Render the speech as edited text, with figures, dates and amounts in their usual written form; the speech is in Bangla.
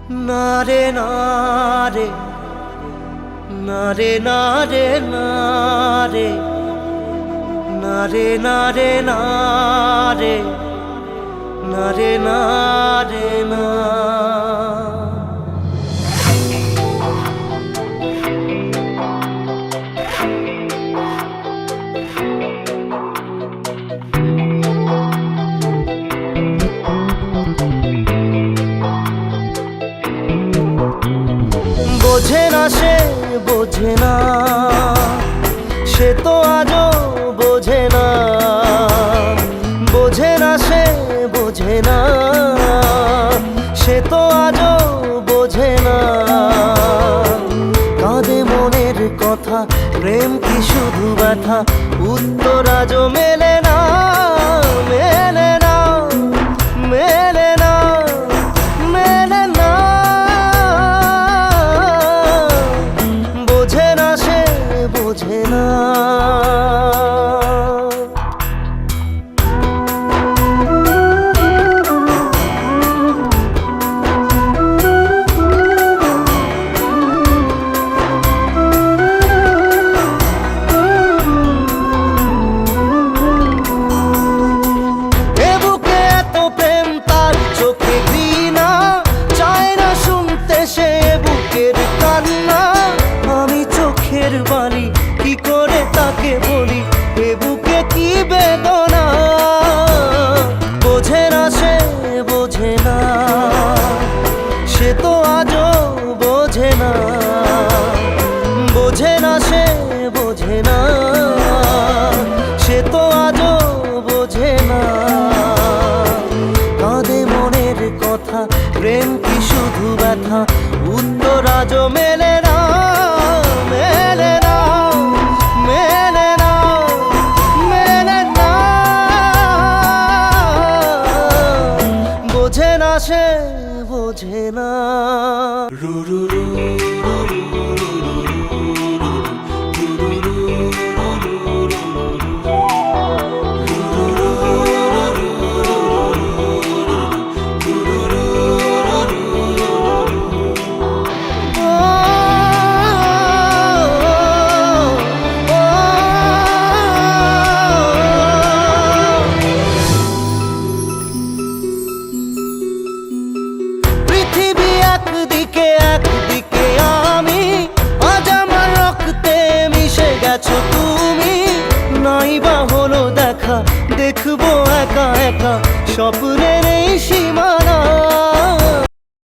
নারে নারে নারে নারে নারে নারে নারে নারে নারে নারে না বোঝে না সে বোঝে না, সে তো আজও বোঝে না। বোঝে না সে বোঝে না, সে তো আজও বোঝে না। কাঁদে মনের কথা, প্রেম কি শুধু ব্যথা? উত্তর আজও মেলে না, মেলে না, মেলে না, মেলে না। বোঝে না সে বোঝে না। বাণী কি করে তাকে বলি, এ বুকে কি বেদনা। বোঝে না সে বোঝে না, সে তো আজও বোঝে না। বোঝে না সে বোঝে না, সে তো আজও বোঝে না। কাঁদে মনের কথা, প্রেম কি শুধু ব্যথা? উত্তর আজও মেলে না, মেলে না, মেলে না, মেলে না। বোঝে না সে বোঝে না। তুমি নাই বা হলো দেখা, দেখবো একা একা স্বপ্ন